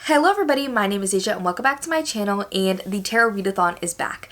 Hello everybody, my name is Asia and welcome back to my channel, and the tarot readathon is back.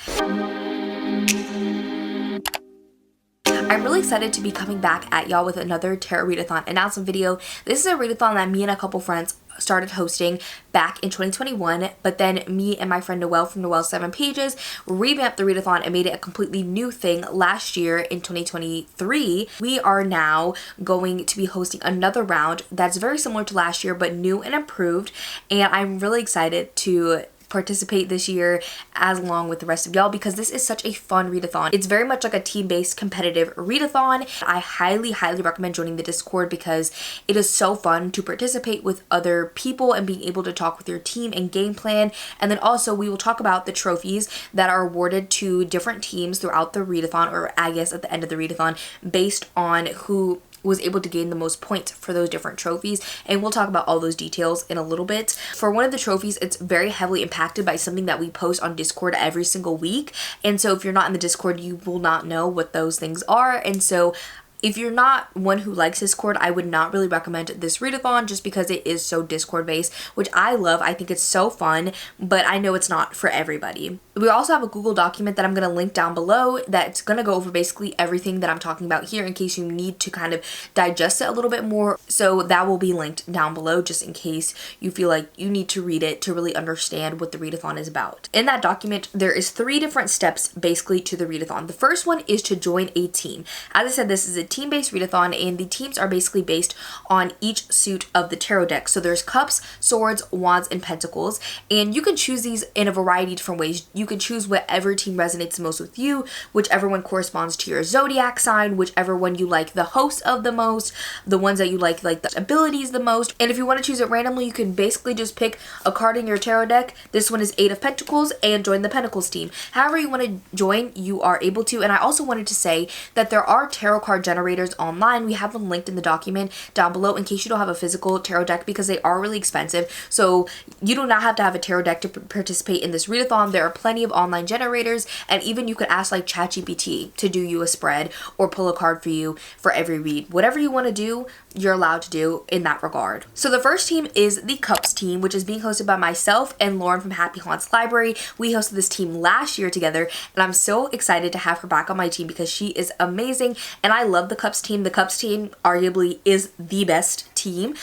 I'm really excited to be coming back at y'all with another tarot readathon announcement video. This is a readathon that me and a couple friends started hosting back in 2021, but then me and my friend Noelle from Noelle's 7 Pages revamped the readathon and made it a completely new thing last year in 2023. We are now going to be hosting another round that's very similar to last year but new and improved, and I'm really excited to participate this year as along with the rest of y'all because this is such a fun readathon. It's very much like a team-based competitive readathon. I highly recommend joining the Discord because it is so fun to participate with other people and being able to talk with your team and game plan. And then also we will talk about the trophies that are awarded to different teams throughout the readathon, or I guess at the end of the readathon, based on who was able to gain the most points for those different trophies, and we'll talk about all those details in a little bit. For one of the trophies, it's very heavily impacted by something that we post on Discord every single week, and so if you're not in the Discord, you will not know what those things are. And so if you're not one who likes Discord, I would not really recommend this readathon just because it is so Discord based, which I love. I think it's so fun, but I know it's not for everybody. We also have a Google document that I'm going to link down below that's going to go over basically everything that I'm talking about here in case you need to kind of digest it a little bit more. So that will be linked down below just in case you feel like you need to read it to really understand what the readathon is about. In that document, there is 3 different steps basically to the readathon. The first one is to join a team. As I said, this is a team-based readathon, and the teams are basically based on each suit of the tarot deck. So there's cups, swords, wands, and pentacles, and you can choose these in a variety of different ways. You can choose whatever team resonates the most with you, whichever one corresponds to your zodiac sign, whichever one you like the host of the most, the ones that you like the abilities the most. And if you want to choose it randomly, you can basically just pick a card in your tarot deck. This one is 8 of Pentacles, and join the Pentacles team. However you want to join, you are able to. And I also wanted to say that there are tarot card generators online. We have them linked in the document down below in case you don't have a physical tarot deck because they are really expensive. So you do not have to have a tarot deck to participate in this readathon. There are plenty of online generators, and even you could ask like ChatGPT to do you a spread or pull a card for you for every read. Whatever you want to do, you're allowed to do in that regard. So the first team is the Cups team, which is being hosted by myself and Lauren from Happy Haunts Library. We hosted this team last year together, and I'm so excited to have her back on my team because she is amazing, and I love the Cups team. The Cups team arguably is the best team.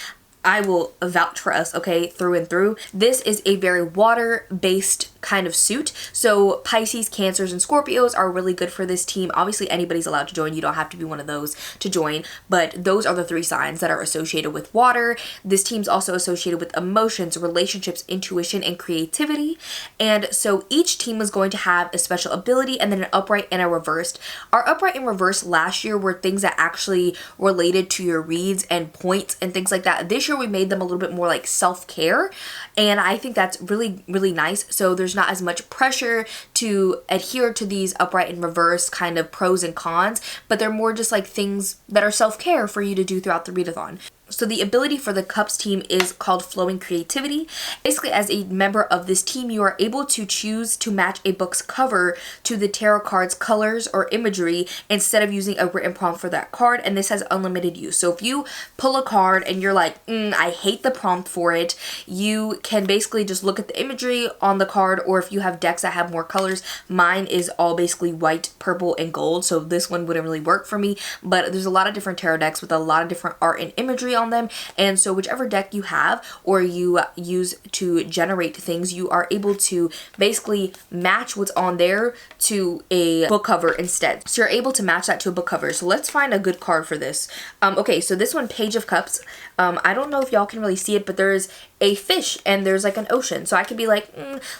I will vouch for us, okay, through and through. This is a very water-based kind of suit. So Pisces, Cancers, and Scorpios are really good for this team. Obviously, anybody's allowed to join. You don't have to be one of those to join, but those are the 3 signs that are associated with water. This team's also associated with emotions, relationships, intuition, and creativity. And so each team is going to have a special ability and then an upright and a reversed. Our upright and reverse last year were things that actually related to your reads and points and things like that. This year we made them a little bit more like self-care, and I think that's really nice. So there's not as much pressure to adhere to these upright and reverse kind of pros and cons, but they're more just like things that are self-care for you to do throughout the readathon. So the ability for the Cups team is called Flowing Creativity. Basically, as a member of this team, you are able to choose to match a book's cover to the tarot card's colors or imagery instead of using a written prompt for that card, and this has unlimited use. So if you pull a card and you're like, I hate the prompt for it, you can basically just look at the imagery on the card, or if you have decks that have more colors, mine is all basically white, purple, and gold, so this one wouldn't really work for me, but there's a lot of different tarot decks with a lot of different art and imagery on them, and so whichever deck you have or you use to generate things, you are able to basically match what's on there to a book cover instead. So you're able to match that to a book cover. So let's find a good card for this. Okay, so this one, Page of Cups. I don't know if y'all can really see it, but there's a fish and there's like an ocean. So I could be like,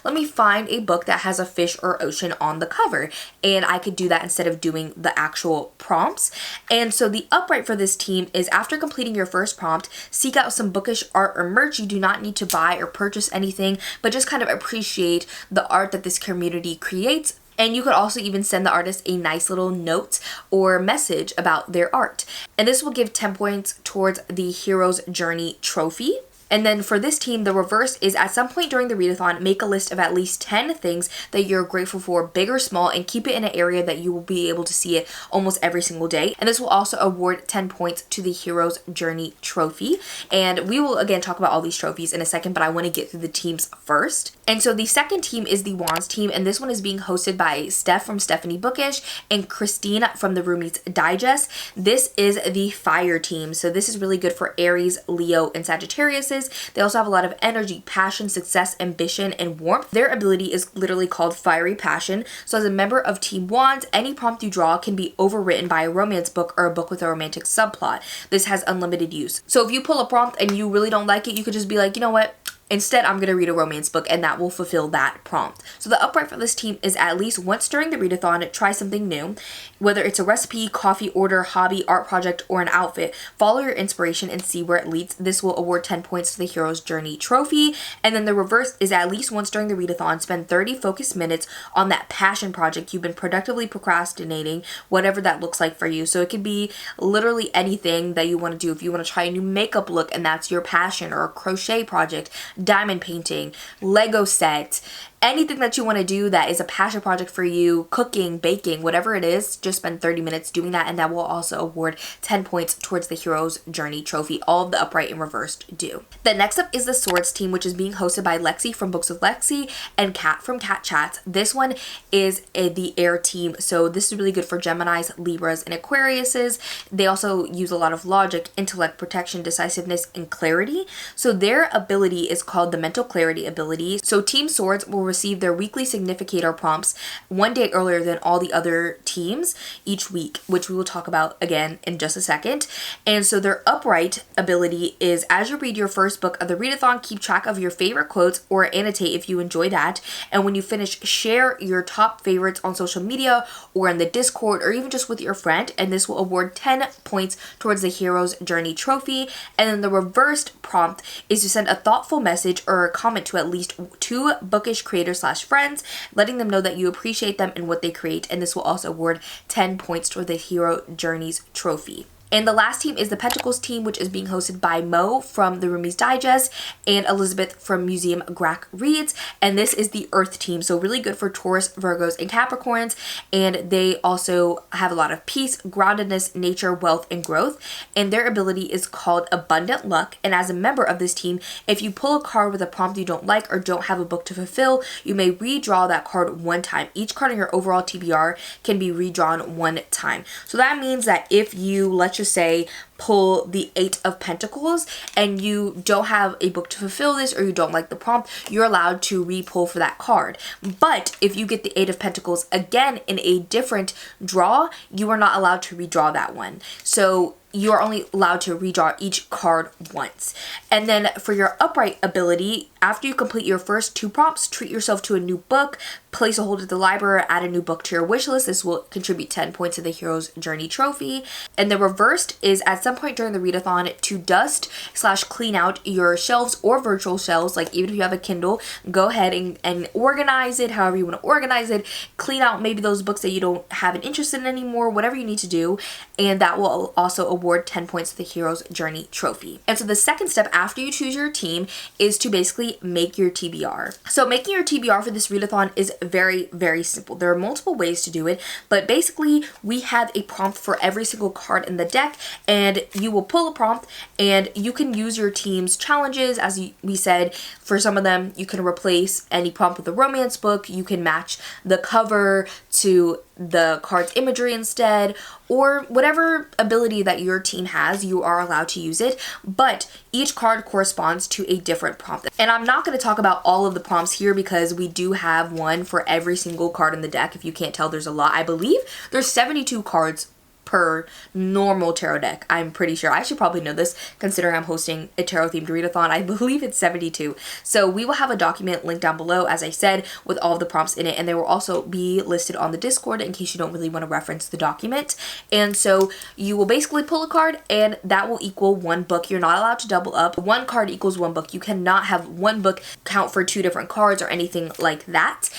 let me find a book that has a fish or ocean on the cover. And I could do that instead of doing the actual prompts. And so the upright for this team is after completing your first prompt, seek out some bookish art or merch. You do not need to buy or purchase anything, but just kind of appreciate the art that this community creates. And you could also even send the artist a nice little note or message about their art. And this will give 10 points towards the Hero's Journey trophy. And then for this team, the reverse is at some point during the readathon, make a list of at least 10 things that you're grateful for, big or small, and keep it in an area that you will be able to see it almost every single day. And this will also award 10 points to the Hero's Journey trophy. And we will again talk about all these trophies in a second, but I want to get through the teams first. And so the second team is the Wands team, and this one is being hosted by Steph from Stephanie Bookish and Christine from the Roomies Digest. This is the Fire team, so this is really good for Aries, Leo, and Sagittariuses. They also have a lot of energy, passion, success, ambition, and warmth. Their ability is literally called Fiery Passion. So as a member of Team Wands, any prompt you draw can be overwritten by a romance book or a book with a romantic subplot. This has unlimited use. So if you pull a prompt and you really don't like it, you could just be like, you know what? Instead, I'm going to read a romance book, and that will fulfill that prompt. So the upright for this team is at least once during the readathon, try something new. Whether it's a recipe, coffee order, hobby, art project, or an outfit, follow your inspiration and see where it leads. This will award 10 points to the Hero's Journey trophy. And then the reverse is at least once during the readathon, spend 30 focused minutes on that passion project you've been productively procrastinating, whatever that looks like for you. So it could be literally anything that you want to do. If you want to try a new makeup look and that's your passion, or a crochet project, diamond painting, Lego set, anything that you want to do that is a passion project for you, cooking, baking, whatever it is, just spend 30 minutes doing that, and that will also award 10 points towards the Hero's Journey trophy. All of the upright and reversed do. The next up is the Swords team, which is being hosted by Lexie from Books with Lexie and Kat from Kat Chats. This one is the Air team, so this is really good for Geminis, Libras, and Aquariuses. They also use a lot of logic, intellect, protection, decisiveness, and clarity. So their ability is called the Mental Clarity ability. So Team Swords will receive their weekly significator prompts one day earlier than all the other teams each week, which we will talk about again in just a second. And so their upright ability is, as you read your first book of the readathon, keep track of your favorite quotes or annotate if you enjoy that. And when you finish, share your top favorites on social media or in the Discord or even just with your friend, and this will award 10 points towards the Hero's Journey trophy. And then the reversed prompt is to send a thoughtful message or a comment to at least 2 bookish creators /friends, letting them know that you appreciate them and what they create, and this will also award 10 points toward the Hero Journeys trophy. And the last team is the Pentacles team, which is being hosted by Mo from the Roomies Digest and Elizabeth from Museum Grack Reads. And this is the Earth team, so really good for Taurus, Virgos, and Capricorns. And they also have a lot of peace, groundedness, nature, wealth, and growth. And their ability is called Abundant Luck. And as a member of this team, if you pull a card with a prompt you don't like or don't have a book to fulfill, you may redraw that card one time. Each card in your overall TBR can be redrawn one time. So that means that if you, let's just say, pull the 8 of Pentacles and you don't have a book to fulfill this, or you don't like the prompt, you're allowed to re-pull for that card. But if you get the 8 of Pentacles again in a different draw, you are not allowed to redraw that one. So you are only allowed to redraw each card once. And then for your upright ability, after you complete your first 2 prompts, treat yourself to a new book, place a hold at the library, add a new book to your wish list. This will contribute 10 points to the Hero's Journey trophy. And the reversed is at some point during the readathon to dust / clean out your shelves or virtual shelves. Like even if you have a Kindle, go ahead and organize it however you want to organize it. Clean out maybe those books that you don't have an interest in anymore, whatever you need to do. And that will also award 10 points to the Hero's Journey trophy. And so the second step after you choose your team is to basically make your TBR. So making your TBR for this readathon is very, very simple. There are multiple ways to do it, but basically we have a prompt for every single card in the deck, and you will pull a prompt and you can use your team's challenges. As we said, for some of them, you can replace any prompt with a romance book. You can match the cover to the card's imagery instead, or whatever ability that your team has, you are allowed to use it, but each card corresponds to a different prompt. And I'm not going to talk about all of the prompts here because we do have one for every single card in the deck. If you can't tell, there's a lot. I believe there's 72 cards per normal tarot deck. I'm pretty sure. I should probably know this considering I'm hosting a tarot themed readathon. I believe it's 72. So we will have a document linked down below, as I said, with all of the prompts in it, and they will also be listed on the Discord in case you don't really want to reference the document. And so you will basically pull a card and that will equal 1 book. You're not allowed to double up. 1 card equals 1 book. You cannot have 1 book count for 2 different cards or anything like that.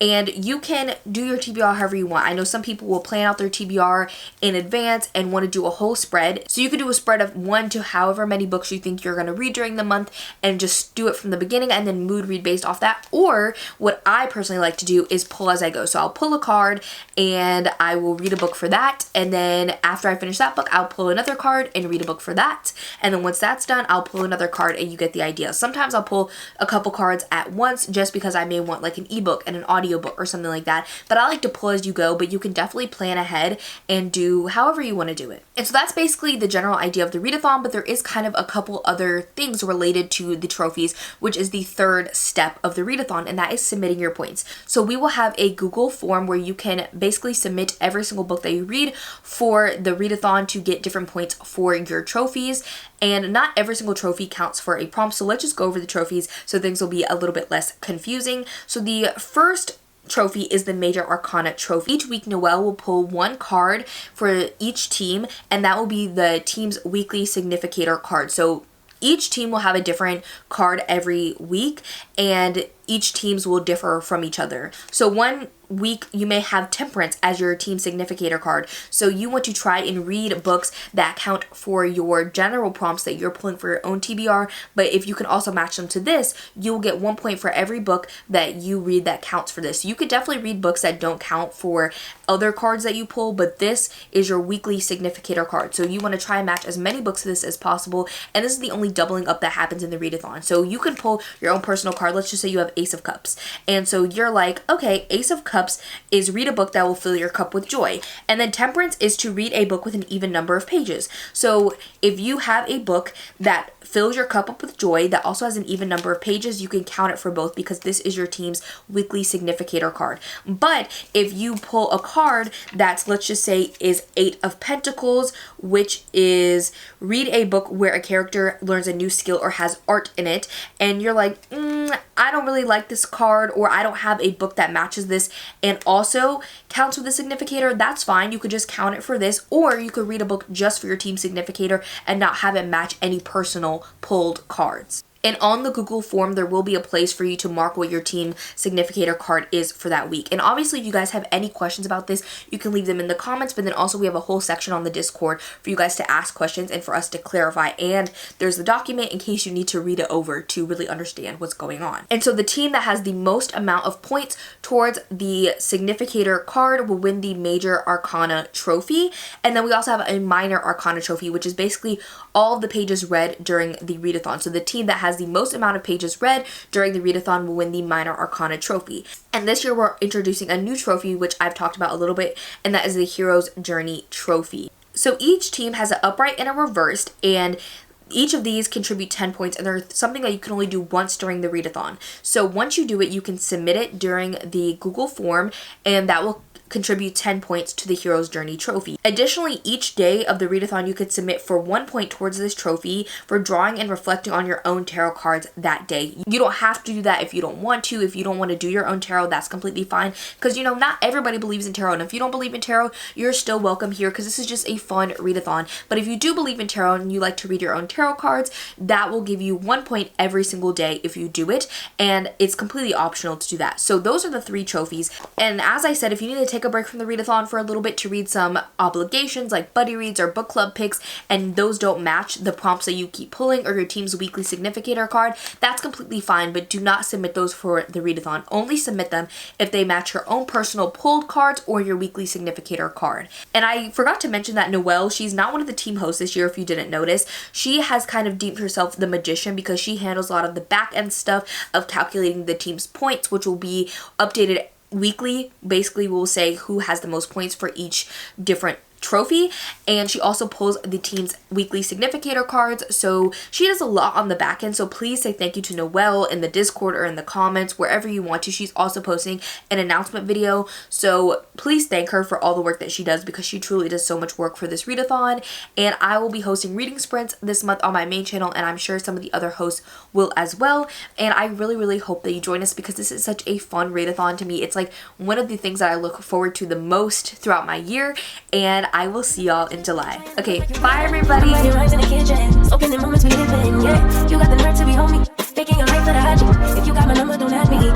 and you can do your TBR however you want. I know some people will plan out their TBR in advance and want to do a whole spread. So you could do a spread of 1 to however many books you think you're going to read during the month and just do it from the beginning and then mood read based off that. Or what I personally like to do is pull as I go. So I'll pull a card and I will read a book for that. And then after I finish that book, I'll pull another card and read a book for that. And then once that's done, I'll pull another card and you get the idea. Sometimes I'll pull a couple cards at once just because I may want like an ebook and an audiobook or something like that. But I like to pull as you go, but you can definitely plan ahead and do however you want to do it. And so that's basically the general idea of the readathon, but there is kind of a couple other things related to the trophies, which is the third step of the readathon, and that is submitting your points. So we will have a Google form where you can basically submit every single book that you read for the readathon to get different points for your trophies. And not every single trophy counts for a prompt, so let's just go over the trophies so things will be a little bit less confusing. So the first trophy is the Major Arcana trophy. Each week, Noelle will pull one card for each team, and that will be the team's weekly significator card. So each team will have a different card every week, and each teams will differ from each other. So one week you may have Temperance as your team significator card. So you want to try and read books that count for your general prompts that you're pulling for your own TBR, but if you can also match them to this, you'll get 1 point for every book that you read that counts for this. You could definitely read books that don't count for other cards that you pull, but this is your weekly significator card. So you want to try and match as many books to this as possible, and this is the only doubling up that happens in the readathon. So you can pull your own personal card. Let's just say you have Ace of Cups, and so you're like, okay, Ace of Cups is read a book that will fill your cup with joy, and then Temperance is to read a book with an even number of pages. So if you have a book that fills your cup up with joy that also has an even number of pages, you can count it for both because this is your team's weekly significator card. But if you pull a card that's, let's just say, is 8 of Pentacles, which is read a book where a character learns a new skill or has art in it, and you're like, I don't really like this card, or I don't have a book that matches this and also counts with the significator, that's fine. You could just count it for this, or you could read a book just for your team significator and not have it match any personal pulled cards. And on the Google form, there will be a place for you to mark what your team significator card is for that week. And obviously, if you guys have any questions about this, you can leave them in the comments. But then also we have a whole section on the Discord for you guys to ask questions and for us to clarify. And there's the document in case you need to read it over to really understand what's going on. And so the team that has the most amount of points towards the significator card will win the Major Arcana trophy. And then we also have a Minor Arcana trophy, which is basically all of the pages read during the readathon. So the team that has the most amount of pages read during the readathon will win the Minor Arcana trophy. And this year we're introducing a new trophy, which I've talked about a little bit, and that is the Hero's Journey trophy. So each team has an upright and a reversed, and each of these contribute 10 points, and they're something that you can only do once during the readathon. So once you do it, you can submit it during the Google form, and that will contribute 10 points to the Hero's Journey trophy. Additionally, each day of the readathon, you could submit for 1 point towards this trophy for drawing and reflecting on your own tarot cards that day. You don't have to do that if you don't want to. If you don't want to do your own tarot, that's completely fine, because you know, not everybody believes in tarot, and if you don't believe in tarot, you're still welcome here because this is just a fun readathon. But if you do believe in tarot and you like to read your own tarot cards, that will give you 1 point every single day if you do it, and it's completely optional to do that. So those are the 3 trophies, and as I said, if you need to take a break from the readathon for a little bit to read some obligations like buddy reads or book club picks, and those don't match the prompts that you keep pulling or your team's weekly significator card, that's completely fine, but do not submit those for the readathon. Only submit them if they match your own personal pulled cards or your weekly significator card. And I forgot to mention that Noelle, she's not one of the team hosts this year if you didn't notice. She has kind of deemed herself the magician because she handles a lot of the back end stuff of calculating the team's points, which will be updated weekly. Basically, we'll say who has the most points for each different trophy, and she also pulls the team's weekly significator cards, so she does a lot on the back end. So please say thank you to Noelle in the Discord or in the comments, wherever you want to. She's also posting an announcement video, so please thank her for all the work that she does because she truly does so much work for this readathon. And I will be hosting reading sprints this month on my main channel, and I'm sure some of the other hosts will as well. And I really hope that you join us because this is such a fun readathon to me. It's like one of the things that I look forward to the most throughout my year, and I will see y'all in July. Okay, bye everybody. You got the nerve to be homie, faking your life for the IG. If you got my number, don't add me.